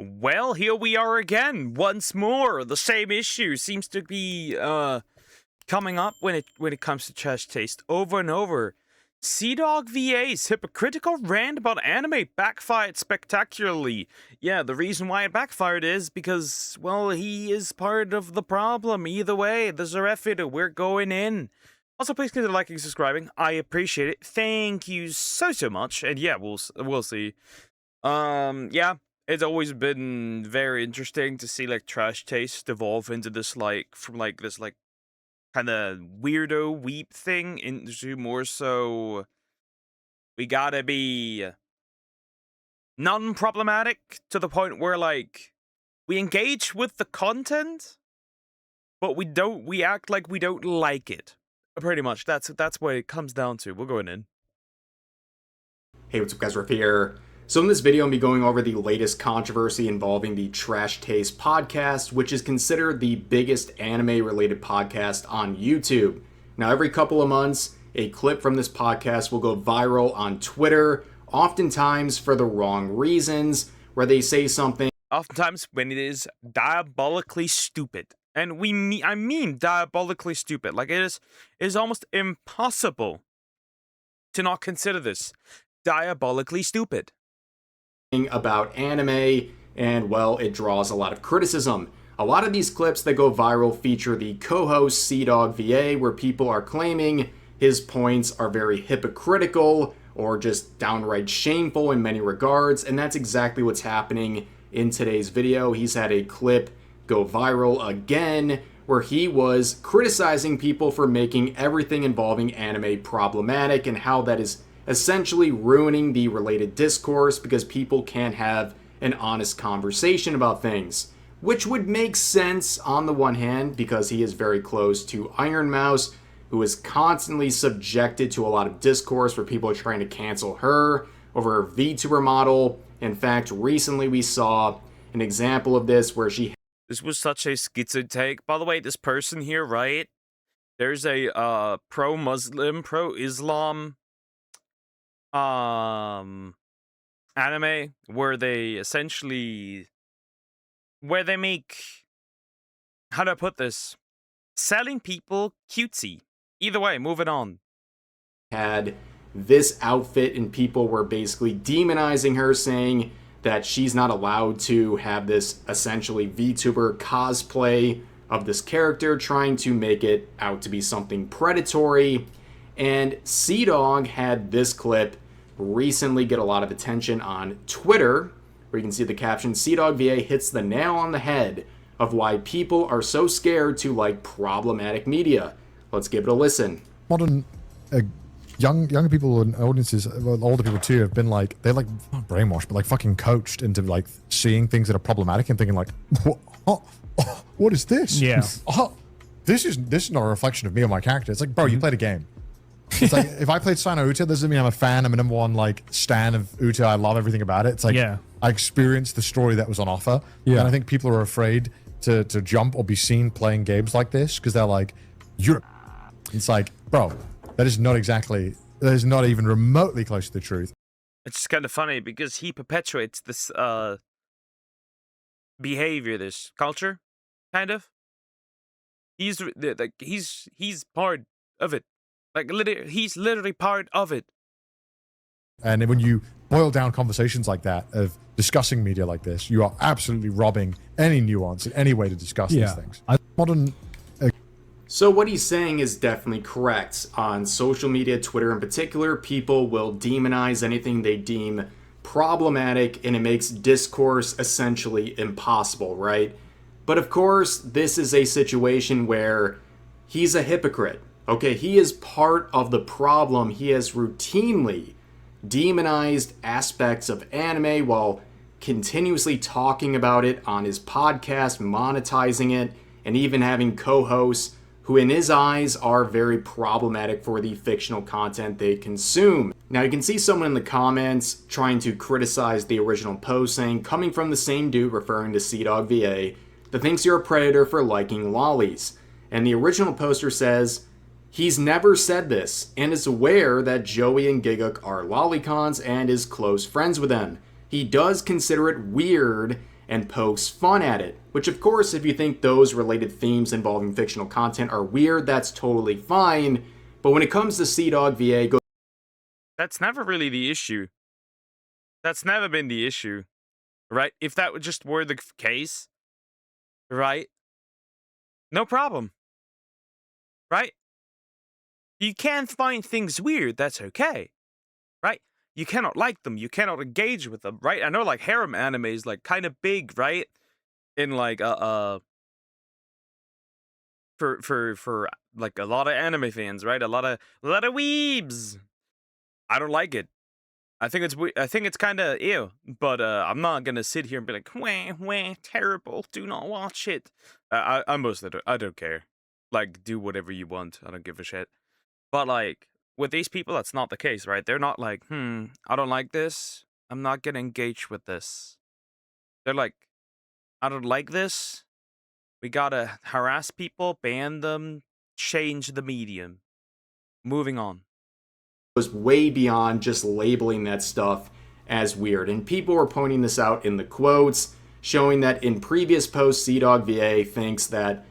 Well, here we are again, once more. The same issue seems to be coming up when it comes to trash taste over and over. CDawgVA's hypocritical rant about anime backfired spectacularly. Yeah, the reason why it backfired is because, well, he is part of the problem. Either way, there's a ref it, we're going in. Also, please consider liking and subscribing. I appreciate it. Thank you so much. And yeah, we'll see. Yeah. It's always been very interesting to see like trash taste evolve into this from this kind of weirdo weep thing into more so we gotta be non-problematic to the point where like we engage with the content, but we act like we don't like it. Pretty much that's what it comes down to. We're going in. Hey, what's up guys, Riff here. So in this video, I'm going to be going over the latest controversy involving the Trash Taste podcast, which is considered the biggest anime-related podcast on YouTube. Now, every couple of months, a clip from this podcast will go viral on Twitter, oftentimes for the wrong reasons, where they say something. Oftentimes when it is diabolically stupid. And I mean diabolically stupid. Like it is almost impossible to not consider this diabolically stupid. About anime, and well, it draws a lot of criticism. A lot of these clips that go viral feature the co-host CDawgVA, where people are claiming his points are very hypocritical or just downright shameful in many regards, and that's exactly what's happening in today's video. He's had a clip go viral again where he was criticizing people for making everything involving anime problematic and how that is essentially ruining the related discourse because people can't have an honest conversation about things, which would make sense on the one hand because he is very close to Iron Mouse, who is constantly subjected to a lot of discourse where people are trying to cancel her over her VTuber model. In fact, recently we saw an example of this where This was such a schizo take. By the way, this person here, right? There's a pro-Muslim, pro-Islam anime where they make, how do I put this, selling people cutesy. Either way, moving on. Had this outfit and people were basically demonizing her, saying that she's not allowed to have this essentially VTuber cosplay of this character, trying to make it out to be something predatory. And CDawg had this clip recently get a lot of attention on Twitter, where you can see the caption, CDawgVA hits the nail on the head of why people are so scared to like problematic media. Let's give it a listen. Modern young people and audiences, well, older people too, have been like, they're like not brainwashed, but like fucking coached into like seeing things that are problematic and thinking like, what is this? Yeah. This is not a reflection of me or my character. It's like, bro, you played a game. It's like, if I played Sino Uta, doesn't mean I'm a fan. I'm a #1 like stan of Uta. I love everything about it. It's like, yeah. I experienced the story that was on offer. Yeah. And I think people are afraid to jump or be seen playing games like this because they're like, it's like, bro, that is not even remotely close to the truth. It's just kind of funny because he perpetuates this behavior, this culture, kind of. He's part of it. Like, he's literally part of it. And when you boil down conversations like that, of discussing media like this, you are absolutely robbing any nuance in any way to discuss these things. So what he's saying is definitely correct. On social media, Twitter in particular, people will demonize anything they deem problematic, and it makes discourse essentially impossible, right? But of course, this is a situation where he's a hypocrite. Okay, he is part of the problem. He has routinely demonized aspects of anime while continuously talking about it on his podcast, monetizing it, and even having co-hosts who in his eyes are very problematic for the fictional content they consume. Now you can see someone in the comments trying to criticize the original post saying, coming from the same dude referring to CDawgVA, that thinks you're a predator for liking lollies. And the original poster says, he's never said this, and is aware that Joey and Giguk are lollicons and is close friends with them. He does consider it weird and pokes fun at it. Which, of course, if you think those related themes involving fictional content are weird, that's totally fine. But when it comes to CDawgVA, That's never really the issue. That's never been the issue, right? If that would just were the case, right? No problem, right? You can find things weird, that's okay, right? You cannot like them, you cannot engage with them, right? I know like harem anime is like kind of big, right? In like for like a lot of anime fans, right? A lot of weebs. I don't like it. I think it's kind of ew, but I'm not gonna sit here and be like, wah, terrible. Do not watch it. I don't care. Like, do whatever you want. I don't give a shit. But like with these people, that's not the case, right? They're not like, I don't like this. I'm not gonna engage with this. They're like, I don't like this. We gotta harass people, ban them, change the medium. Moving on. Goes way beyond just labeling that stuff as weird. And people were pointing this out in the quotes, showing that in previous posts, CDawgVA thinks that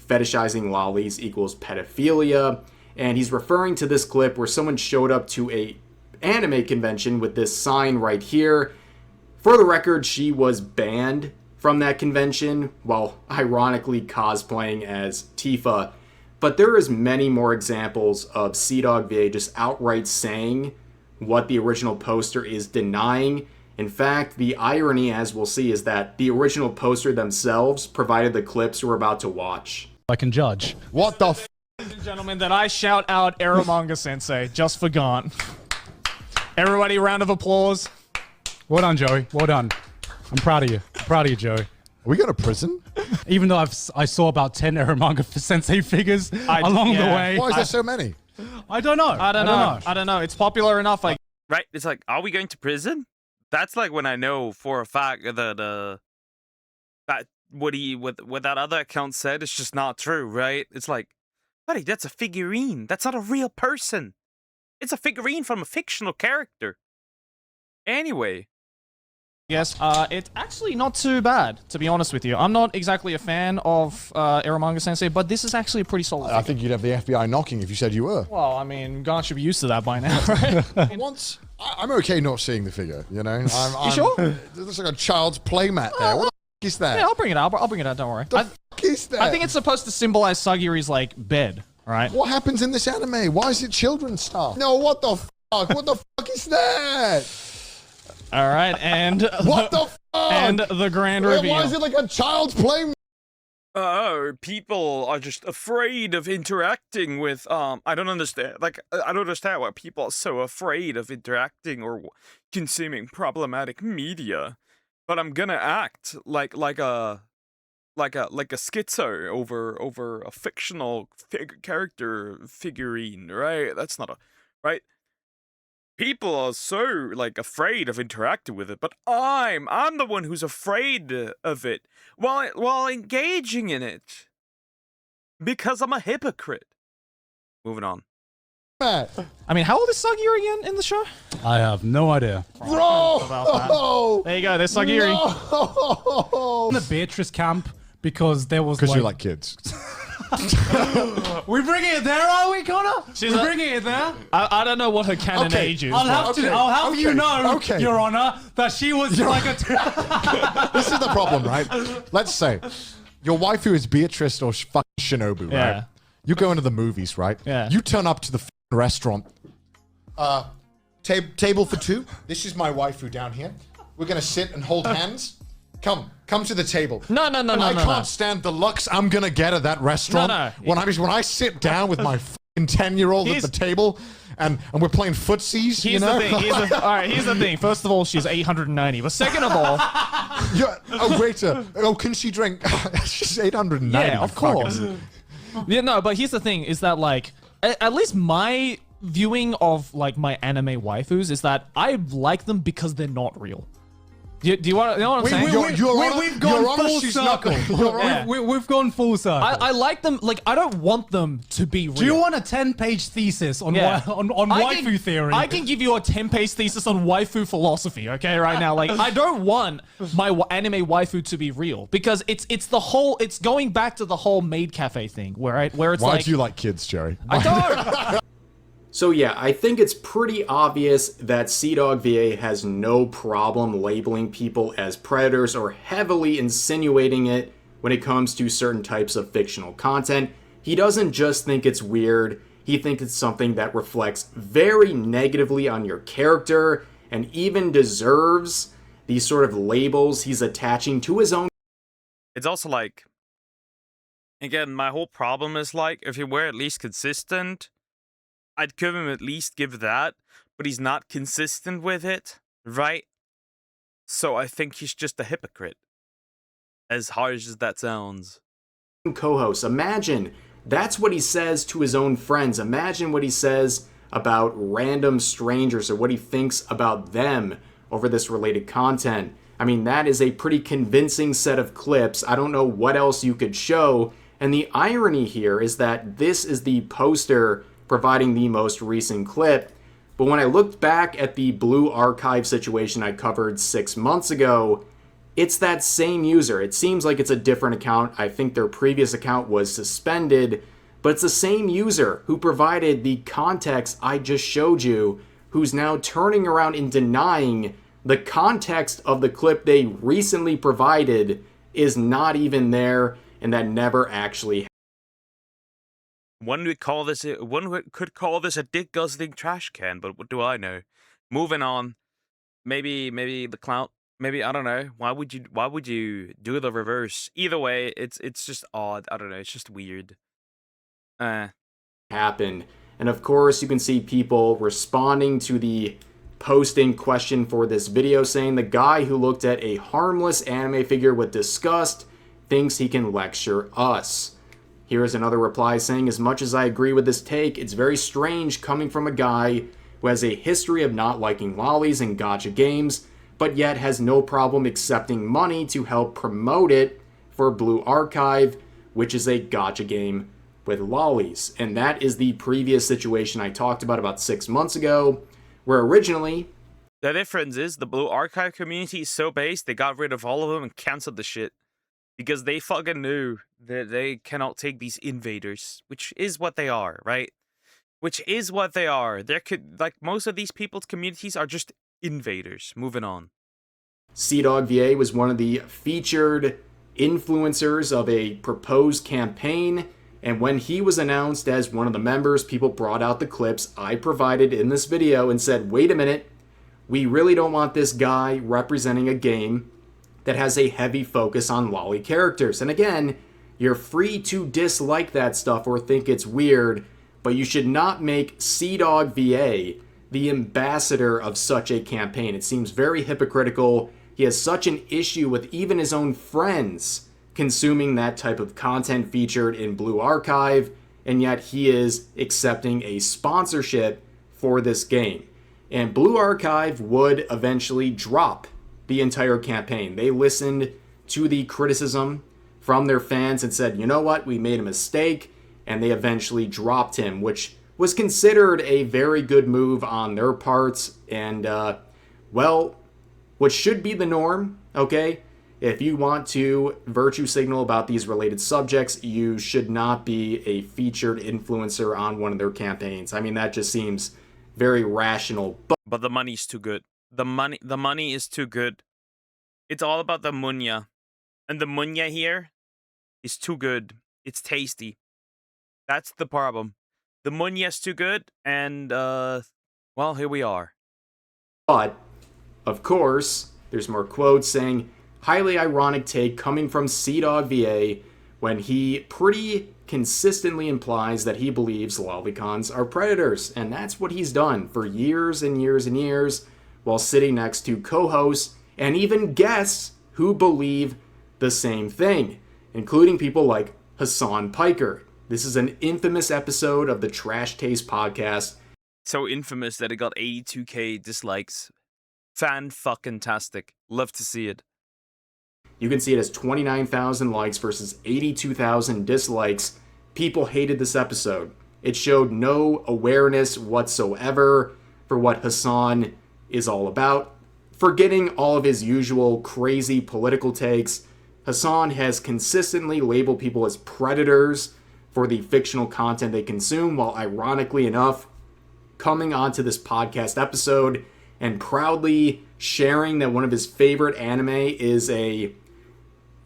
fetishizing lollies equals pedophilia. And he's referring to this clip where someone showed up to a anime convention with this sign right here. For the record, she was banned from that convention while ironically cosplaying as Tifa. But there is many more examples of CDawgVA just outright saying what the original poster is denying. In fact, the irony, as we'll see, is that the original poster themselves provided the clips we're about to watch. I can judge. What the f? Ladies and gentlemen, that I shout out Eromanga Sensei just for Gaunt. Everybody, round of applause. Well done, Joey. Well done. I'm proud of you. I'm proud of you, Joey. Are we going to prison? Even though I saw about 10 Eromanga Sensei figures along the way. Why is there so many? I don't know. I don't know. It's popular enough. Like, Right? It's like, are we going to prison? That's like when I know for a fact that what that other account said is just not true, right? It's like, buddy, that's a figurine. That's not a real person. It's a figurine from a fictional character. Anyway. yes, it's actually not too bad, to be honest with you. I'm not exactly a fan of Eromanga Sensei, but this is actually a pretty solid I think you'd have the FBI knocking if you said you were. Well, I mean, Gaunt should be used to that by now, right? Once, I'm okay not seeing the figure, you know? You sure? It looks like a child's playmat there. What the f is that? Yeah, I'll bring it out. I'll bring it out, don't worry. The f is that? I think it's supposed to symbolize Sagiri's, like, bed, right? What happens in this anime? Why is it children's stuff? No, what the fuck? What the fuck is that? All right, and... What the fuck? And the grand reveal. Why is it like a child's playmat? People are just afraid of interacting with, I don't understand. Like, I don't understand why people are so afraid of interacting or consuming problematic media. But I'm gonna act like a schizo over a fictional character figurine, right? That's not right? People are so, like, afraid of interacting with it, but I'm the one who's afraid of it while engaging in it. Because I'm a hypocrite. Moving on. I mean, how old is Sagiri again in the show? I have no idea. Bro! There you go, there's Sagiri. No! In the Beatrice camp, because there was Because you like kids. We're bringing it there, are we, Connor? We're bringing it there. I don't know what her canon Okay, age is. I'll have you know, okay. Your Honor, that she was like a... This is the problem, right? Let's say your waifu is Beatrice or fucking Shinobu, Yeah. right? You go into the movies, right? Yeah. You turn up to the restaurant. Table for two. This is my waifu down here. We're gonna sit and hold hands. Come to the table. No. I can't stand the looks I'm gonna get at that restaurant. No. When I sit down with my fucking 10-year-old at the table and we're playing footsies, you Here's know? the thing. All right, here's the thing. First of all, she's 890. But second of all, Yeah. Oh, waiter. Oh, can she drink? She's 890. yeah, of course. Yeah, no, but here's the thing: is that like at least my viewing of like my anime waifus is that I like them because they're not real. Do you know what I'm saying? Your Honor, promise you Snuckle. Yeah. We've gone full circle. I like them. Like, I don't want them to be real. Do you want a 10-page thesis on on waifu theory? I can give you a 10-page thesis on waifu philosophy, okay, right now. Like, I don't want my anime waifu to be real because it's going back to the whole maid cafe thing where it's Why like... do you like kids, Jerry? I don't! So yeah, I think it's pretty obvious that CDawgVA has no problem labeling people as predators or heavily insinuating it when it comes to certain types of fictional content. He doesn't just think it's weird, he thinks it's something that reflects very negatively on your character and even deserves these sort of labels he's attaching to his own. It's also like, again, my whole problem is like, if he were at least consistent, I'd give him at least give that, but he's not consistent with it, right? So I think he's just a hypocrite. As harsh as that sounds. Co-host. Imagine that's what he says to his own friends. Imagine what he says about random strangers or what he thinks about them over this related content. I mean, that is a pretty convincing set of clips. I don't know what else you could show. And the irony here is that this is the poster providing the most recent clip. But when I looked back at the Blue Archive situation I covered 6 months ago, it's that same user. It seems like it's a different account. I think their previous account was suspended, but it's the same user who provided the context I just showed you, who's now turning around and denying the context of the clip they recently provided is not even there and that never actually happened. One could call this a dick guzzling trash can, but what do I know? Moving on. Maybe the clout. Maybe, I don't know. Why would you do the reverse? Either way, it's just odd. I don't know. It's just weird. Happened. And of course, you can see people responding to the posting question for this video saying the guy who looked at a harmless anime figure with disgust thinks he can lecture us. Here's another reply saying, as much as I agree with this take, it's very strange coming from a guy who has a history of not liking lollies and gacha games, but yet has no problem accepting money to help promote it for Blue Archive, which is a gacha game with lollies. And that is the previous situation I talked about 6 months ago, where originally... The difference is the Blue Archive community is so based, they got rid of all of them and canceled the shit. Because they fucking knew that they cannot take these invaders, which is what they are, right? Which is what they are. Like, most of these people's communities are just invaders. Moving on. CDawgVA was one of the featured influencers of a proposed campaign, and when he was announced as one of the members, people brought out the clips I provided in this video and said, wait a minute, we really don't want this guy representing a game that has a heavy focus on lolly characters. And again, you're free to dislike that stuff or think it's weird, but you should not make CDawgVA the ambassador of such a campaign. It seems very hypocritical. He has such an issue with even his own friends consuming that type of content featured in Blue Archive, and yet he is accepting a sponsorship for this game. And Blue Archive would eventually drop the entire campaign. They listened to the criticism from their fans and said, you know what, we made a mistake, and they eventually dropped him, which was considered a very good move on their parts, and, well, what should be the norm, okay? If you want to virtue signal about these related subjects, you should not be a featured influencer on one of their campaigns. I mean, that just seems very rational. But the money's too good. The money is too good. It's all about the munya. And the munya here is too good. It's tasty. That's the problem. The munya's too good, and, well, here we are. But, of course, there's more quotes saying, highly ironic take coming from CDawgVA when he pretty consistently implies that he believes lolicons are predators. And that's what he's done for years and years and years, while sitting next to co-hosts and even guests who believe the same thing, including people like Hassan Piker. This is an infamous episode of the Trash Taste podcast. So infamous that it got 82k dislikes. Fan-fucking-tastic. Love to see it. You can see it has 29,000 likes versus 82,000 dislikes. People hated this episode. It showed no awareness whatsoever for what Hassan is all about. Forgetting all of his usual crazy political takes, Hassan has consistently labeled people as predators for the fictional content they consume, while ironically enough, coming onto this podcast episode and proudly sharing that one of his favorite anime is a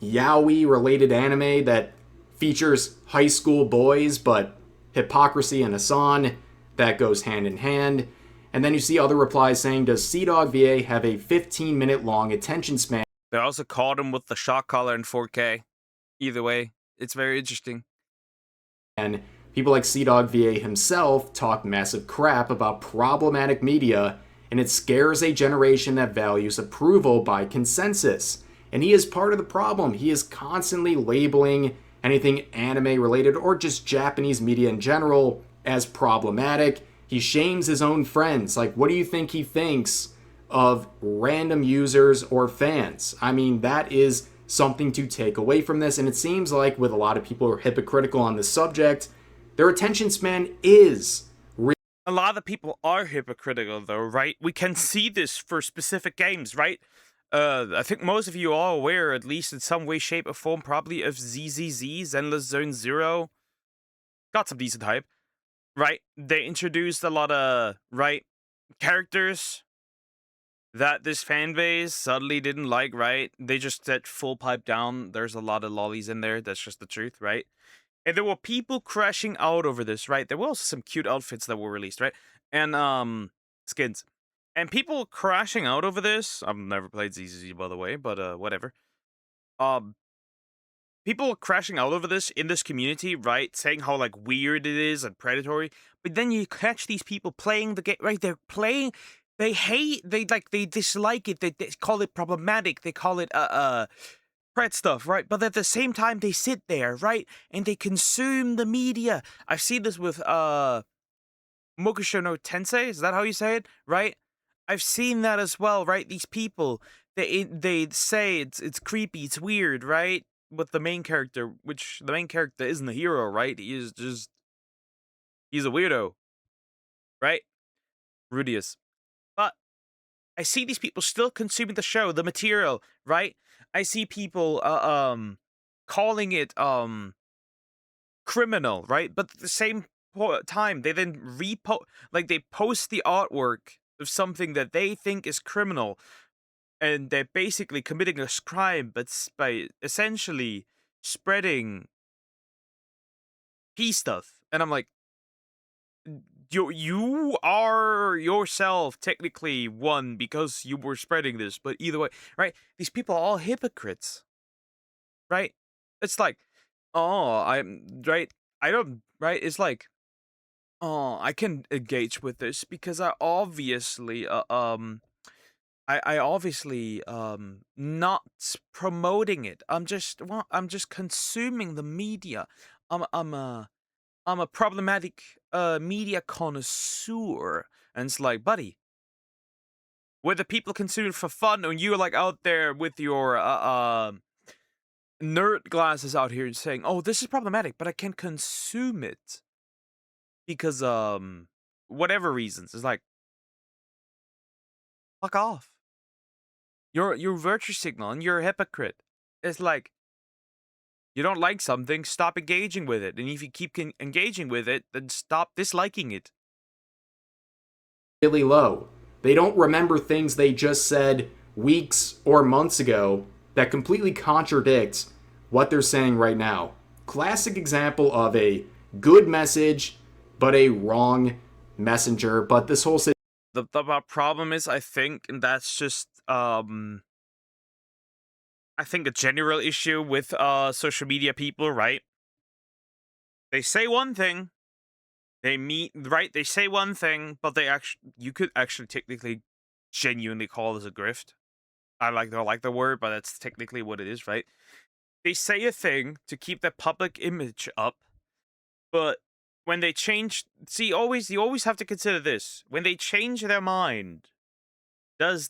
yaoi related anime that features high school boys, but hypocrisy and Hassan, that goes hand in hand. And then you see other replies saying, does CDawgVA have a 15-minute long attention span? They also called him with the shock collar in 4K. Either way, it's very interesting. And people like CDawgVA himself talk massive crap about problematic media, and it scares a generation that values approval by consensus. And he is part of the problem. He is constantly labeling anything anime related or just Japanese media in general as problematic. He shames his own friends. Like, what do you think he thinks of random users or fans? I mean, that is something to take away from this. And it seems like with a lot of people who are hypocritical on this subject, their attention span is a lot of the people are hypocritical, though, right? We can see this for specific games, right? I think most of you are aware, at least in some way, shape, or form, probably of ZZZ, Endless Zone Zero. Got some decent hype, right? They introduced a lot of, right, characters that this fan base suddenly didn't like, right? They just said full pipe down. There's a lot of lollies in there. That's just the truth, right? And there were people crashing out over this, right? There were also some cute outfits that were released, right? And, skins. And people crashing out over this. I've never played ZZZ, by the way, but, whatever. People were crashing out over this in this community, right? Saying how, like, weird it is and predatory. But then you catch these people playing the game, right? They're playing, they hate, they dislike it. They call it problematic. They call it, pret stuff, right? But at the same time, they sit there, right? And they consume the media. I've seen this with, Mokusho no Tensei. Is that how you say it? Right? I've seen that as well, right? These people, they say it's creepy, it's weird, right? With the main character, which the main character isn't the hero, right? He's a weirdo, right? Rudius. But I see these people still consuming the show, the material, right? I see people calling it criminal, right? But at the same time, they then they post the artwork of something that they think is criminal, and they're basically committing a crime, but by essentially spreading peace stuff. And I'm like, you are yourself technically one because you were spreading this, but either way, right? These people are all hypocrites, right? It's like, oh, I'm right. I don't, right? It's like, oh, I can engage with this because I obviously, I obviously, not promoting it. I'm just consuming the media. I'm a problematic media connoisseur, and it's like, buddy, whether people consume it for fun and you're like out there with your nerd glasses out here and saying, "Oh, this is problematic," but I can consume it because whatever reasons. It's like, fuck off. You're virtue signaling. You're a hypocrite. It's like, you don't like something, stop engaging with it. And if you keep engaging with it, then stop disliking it. really low. They don't remember things they just said weeks or months ago that completely contradict what they're saying right now. Classic example of a good message, but a wrong messenger. But this whole The problem is, I think, and that's just, I think a general issue with social media people, right? They say one thing, they say one thing, but you could actually technically genuinely call this a grift. I don't like the word, but that's technically what it is, right? They say a thing to keep their public image up, but when they change, you always have to consider this. When they change their mind, does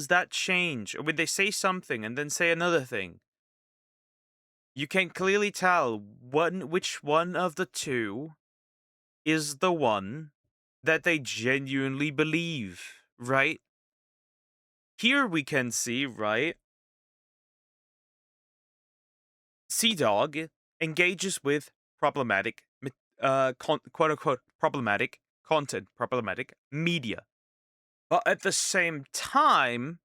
that change? Or when they say something and then say another thing, you can clearly tell which one of the two is the one that they genuinely believe, right? Here we can see, right? CDawg engages with problematic, quote unquote, problematic content, problematic media. But at the same time,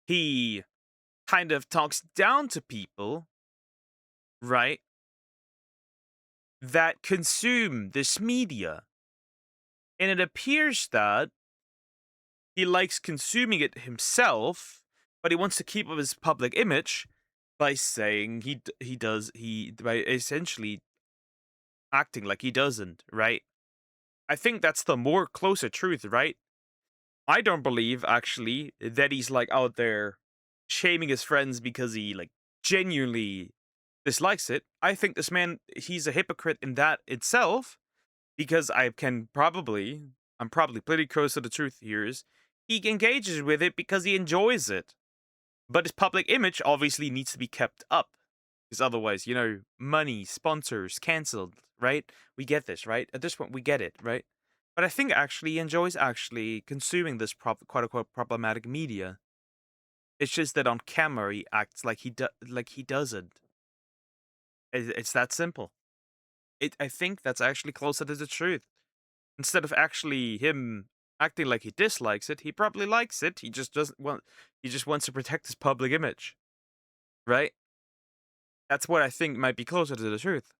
he kind of talks down to people, right, that consume this media. And it appears that he likes consuming it himself, but he wants to keep up his public image by saying by essentially acting like he doesn't, right? I think that's the more closer truth, right? I don't believe actually that he's like out there shaming his friends because he like genuinely dislikes it. I think this man, he's a hypocrite in that itself, because I'm probably pretty close to the truth here, is he engages with it because he enjoys it. But his public image obviously needs to be kept up, because otherwise, money, sponsors, cancelled, right? We get this, right? At this point, we get it, right? But I think actually he enjoys actually consuming this quote-unquote problematic media. It's just that on camera he acts like he doesn't. It's that simple. I think that's actually closer to the truth. Instead of actually him acting like he dislikes it, he probably likes it. He just doesn't want. He just wants to protect his public image, right? That's what I think might be closer to the truth.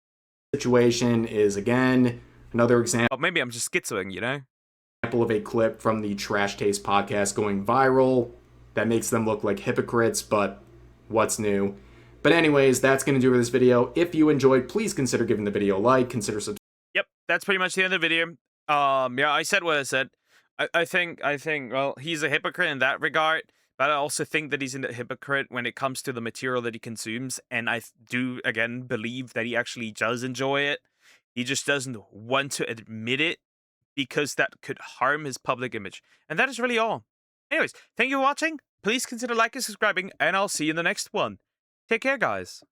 Situation is, again, another example. Oh, maybe I'm just schizoing, Example of a clip from the Trash Taste podcast going viral that makes them look like hypocrites, but what's new? But anyways, that's going to do it for this video. If you enjoyed, please consider giving the video a like, consider subscribing. Yep, that's pretty much the end of the video. Yeah, I said what I said. I think, well, he's a hypocrite in that regard, but I also think that he's a hypocrite when it comes to the material that he consumes, and I do, again, believe that he actually does enjoy it. He just doesn't want to admit it, because that could harm his public image. And that is really all. Anyways, thank you for watching. Please consider liking and subscribing, and I'll see you in the next one. Take care, guys.